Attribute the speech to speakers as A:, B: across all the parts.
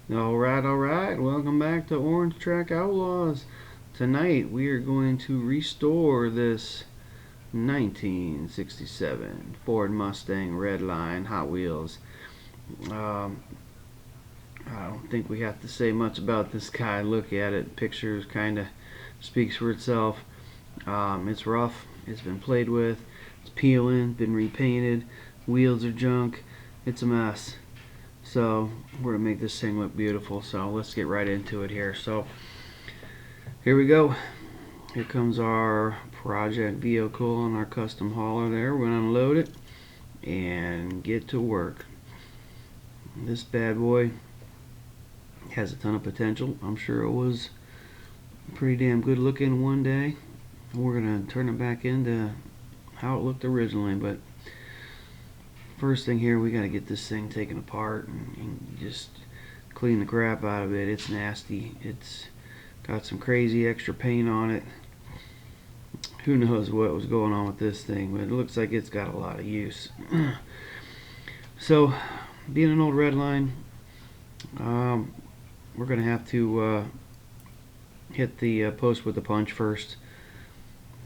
A: Alright, welcome back to Orange Track Outlaws. Tonight we are going to restore this 1967 Ford Mustang Redline Hot Wheels. Um, I don't think we have to say much about this guy. Look at it, pictures kind of speaks for itself. It's rough, it's been played with, it's peeling, been repainted, wheels are junk, it's a mess. So we're gonna make this thing look beautiful, so let's get right into it here. So here we go. Here comes our project vehicle and our custom hauler there. We're gonna unload it and get to work. This bad boy has a ton of potential. I'm sure it was pretty damn good looking one day. We're gonna turn it back into how it looked originally, but first thing here, we got to get this thing taken apart and just clean the crap out of it. It's nasty. It's got some crazy extra paint on it. Who knows what was going on with this thing, but it looks like it's got a lot of use. So, being an old Redline, we're going to have to hit the post with the punch first.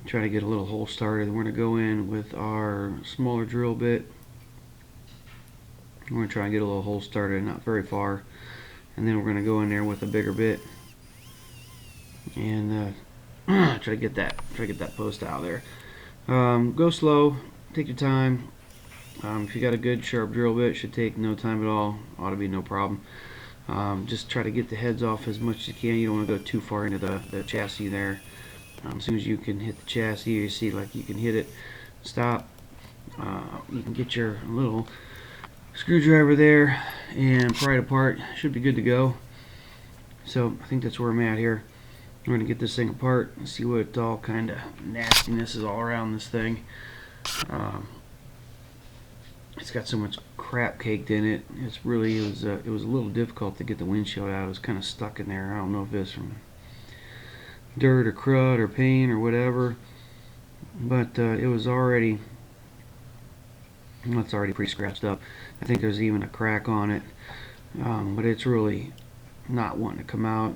A: Try to get a little hole started. We're going to go in with our smaller drill bit. We're going to try and get a little hole started, not very far, and then we're going to go in there with a bigger bit and try to get that post out of there. Go slow, take your time. If you got a good sharp drill bit, it should take no time at all. Ought to be no problem. Just try to get the heads off as much as you can. You don't want to go too far into the chassis there. As soon as you can hit the chassis, you see like you can hit it, stop. You can get your little screwdriver there and pry it apart. Should be good to go. So I think that's where I'm at here. We're going to get this thing apart and see what all kind of nastiness is all around this thing. It's got so much crap caked in it. It was a little difficult to get the windshield out. It was kind of stuck in there. I don't know if it's from dirt or crud or paint or whatever, but it was already it's already pretty scratched up. I think there's even a crack on it, but it's really not wanting to come out.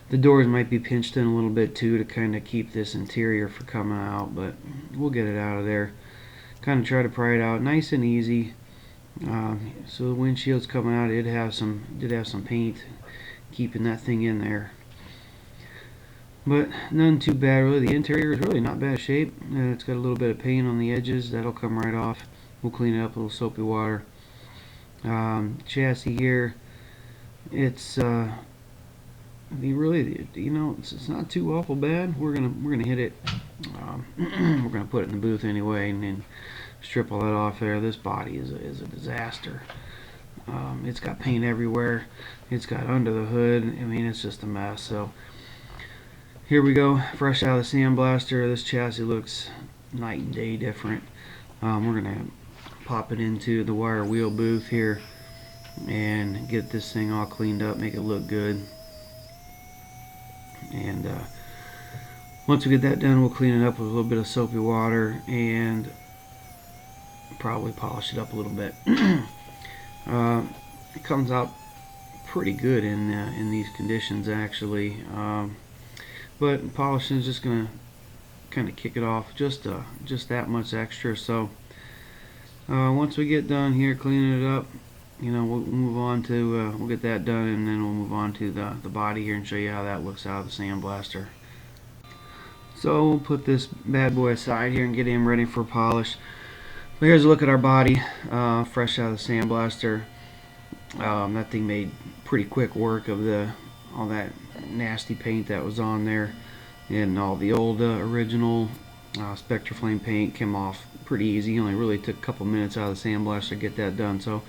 A: The doors might be pinched in a little bit too to kind of keep this interior from coming out, but we'll get it out of there. Kind of try to pry it out nice and easy. So the windshield's coming out. It did have some paint keeping that thing in there, but none too bad really. The interior is really not bad shape. It's got a little bit of paint on the edges. That'll come right off. We'll clean it up with a little soapy water. Chassis here, it's it's not too awful bad. We're gonna hit it. We're gonna put it in the booth anyway and then strip all that off there. This body is a disaster. It's got paint everywhere. It's got under the hood. I mean, it's just a mess. So here we go, fresh out of the sandblaster. This chassis looks night and day different. We're gonna pop it into the wire wheel booth here and get this thing all cleaned up, make it look good. And once we get that done, we'll clean it up with a little bit of soapy water and probably polish it up a little bit. It comes out pretty good in these conditions actually. But polishing is just gonna kind of kick it off just that much extra. So once we get done here cleaning it up, we'll move on to we'll get that done, and then we'll move on to the body here and show you how that looks out of the sandblaster. So we'll put this bad boy aside here and get him ready for polish. But here's a look at our body, fresh out of the sandblaster. That thing made pretty quick work of all that nasty paint that was on there, and all the old original Spectraflame paint came off pretty easy. Only really took a couple minutes out of the sandblaster to get that done. So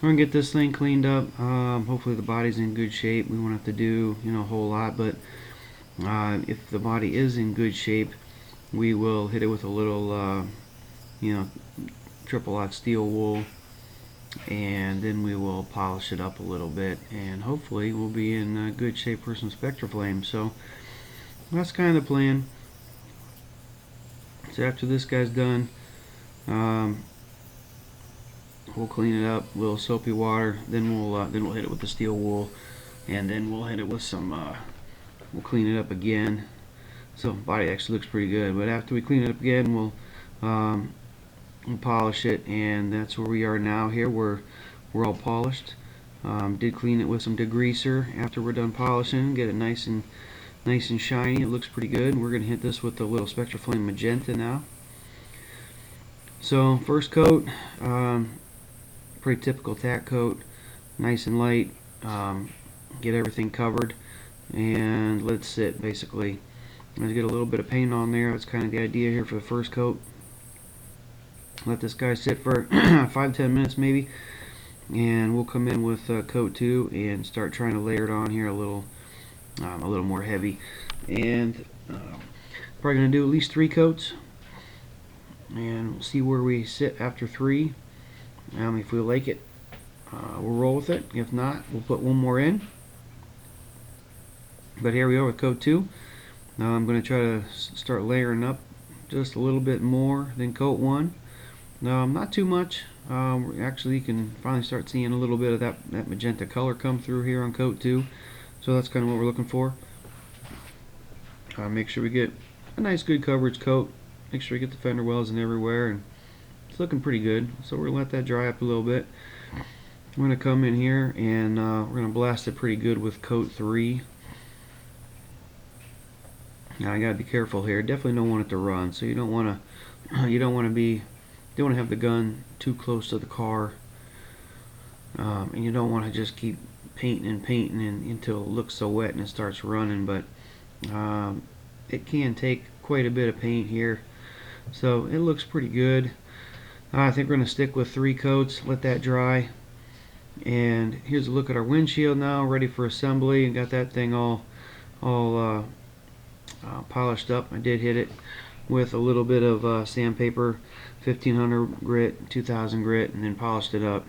A: we're gonna get this thing cleaned up. Hopefully the body's in good shape. We won't have to do a whole lot, but if the body is in good shape, we will hit it with a little triple aught steel wool, and then we will polish it up a little bit, and hopefully we'll be in good shape for some Spectraflame. So that's kind of the plan. So after this guy's done, We'll clean it up, a little soapy water, then we'll hit it with the steel wool, and then we'll hit it with some we'll clean it up again. So the body actually looks pretty good, but after we clean it up again, we'll polish it, and that's where we are now. Here we're all polished. Did clean it with some degreaser after we're done polishing, get it nice and shiny. It looks pretty good. We're gonna hit this with a little Spectra Flame magenta now. So first coat, pretty typical tack coat, nice and light. Get everything covered and let it sit basically. Let's get a little bit of paint on there. That's kind of the idea here for the first coat. Let this guy sit for 5-10 minutes maybe, and we'll come in with coat 2 and start trying to layer it on here a little more heavy. And probably going to do at least 3 coats, and we'll see where we sit after 3. If we like it, we'll roll with it. If not, we'll put 1 more in. But here we are with coat 2. Now I'm going to try to start layering up just a little bit more than coat 1. Not too much. Actually, you can finally start seeing a little bit of that magenta color come through here on coat 2. So that's kind of what we're looking for. Make sure we get a nice good coverage coat. Make sure we get the fender wells and everywhere, and it's looking pretty good. So we're going to let that dry up a little bit. We're going to come in here and we're going to blast it pretty good with coat 3. Now I got to be careful here. Definitely don't want it to run. So you don't want to have the gun too close to the car, and you don't want to just keep painting until it looks so wet and it starts running. But it can take quite a bit of paint here, so it looks pretty good. I think we're going to stick with 3 coats, let that dry. And here's a look at our windshield now, ready for assembly, and got that thing all polished up. I did hit it with a little bit of sandpaper, 1500 grit, 2000 grit, and then polished it up.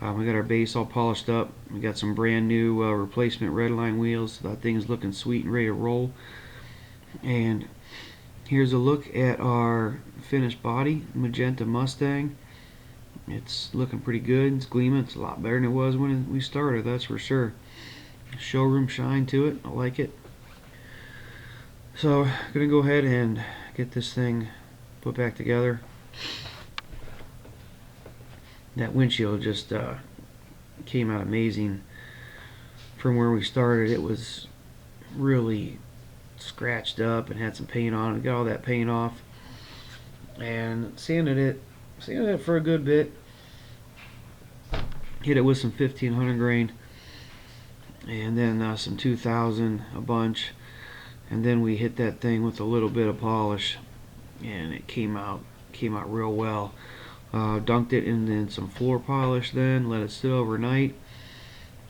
A: We got our base all polished up. We got some brand new replacement Redline wheels. That thing's looking sweet and ready to roll. And here's a look at our finished body, magenta Mustang. It's looking pretty good. It's gleaming. It's a lot better than it was when we started, that's for sure. Showroom shine to it. I like it. So I'm gonna go ahead and get this thing put back together. That windshield just came out amazing from where we started. It was really scratched up and had some paint on it. Got all that paint off and sanded it for a good bit. Hit it with some 1500 grain and then some 2000 a bunch, and then we hit that thing with a little bit of polish, and it came out real well. Dunked it in then some floor polish, then let it sit overnight,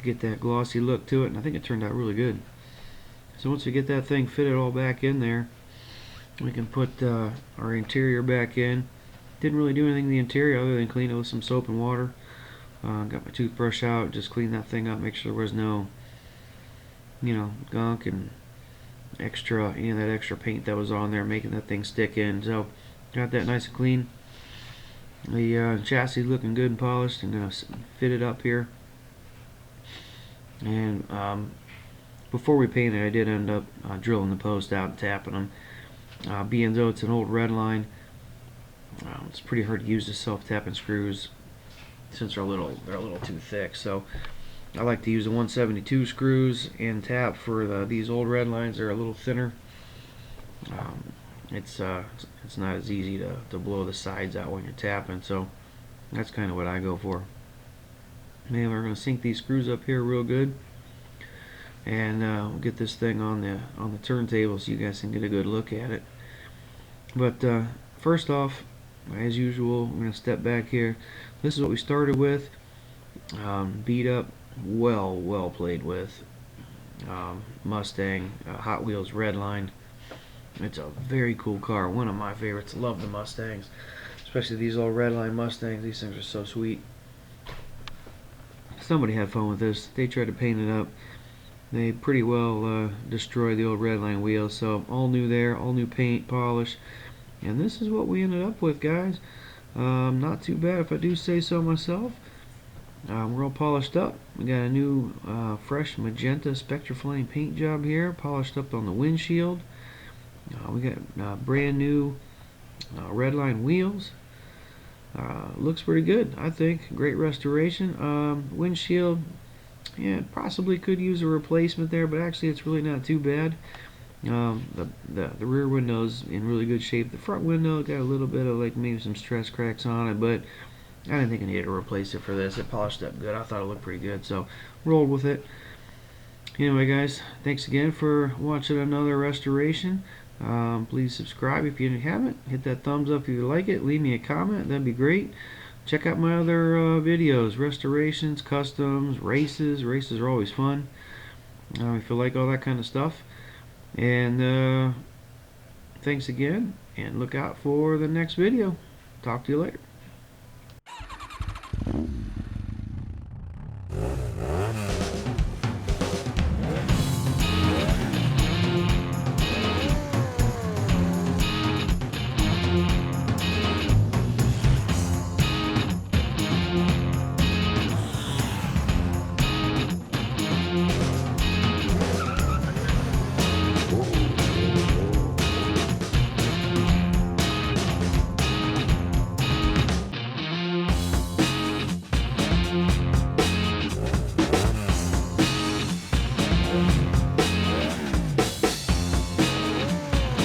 A: get that glossy look to it, and I think it turned out really good. So once we get that thing fitted all back in there, we can put our interior back in. Didn't really do anything in the interior other than clean it with some soap and water. Got my toothbrush out, just clean that thing up, make sure there was no gunk and extra, that extra paint that was on there making that thing stick in. So got that nice and clean. The chassis looking good and polished. I'm gonna fit it up here. And before we painted, I did end up drilling the post out and tapping them. Being though it's an old Redline, it's pretty hard to use the self-tapping screws since they're a little too thick. So I like to use the 172 screws and tap for these old Redlines. They're a little thinner. It's not as easy to blow the sides out when you're tapping, so that's kind of what I go for. Man, we're going to sink these screws up here real good, and we'll get this thing on the turntable so you guys can get a good look at it. But first off, as usual, I'm going to step back here. This is what we started with. Beat up, well played with Mustang Hot Wheels Redline. It's a very cool car, one of my favorites. Love the Mustangs, especially these old Redline Mustangs. These things are so sweet. Somebody had fun with this. They tried to paint it up. They pretty well destroyed the old Redline wheels. So all new there, all new paint, polish, and this is what we ended up with, guys. Not too bad if I do say so myself. We're all polished up. We got a new fresh magenta Spectraflame paint job here, polished up on the windshield. We got brand new Redline wheels. Looks pretty good, I think. Great restoration. Windshield, yeah, possibly could use a replacement there, but actually it's really not too bad. The rear window's in really good shape. The front window got a little bit of like maybe some stress cracks on it, but I didn't think I needed to replace it for this. It polished up good. I thought it looked pretty good, so rolled with it. Anyway, guys, thanks again for watching another restoration. Please subscribe if you haven't. Hit that thumbs up if you like it. Leave me a comment. That'd be great. Check out my other videos, restorations, customs, races. Races are always fun. If you like all that kind of stuff. And thanks again, and look out for the next video. Talk to you later.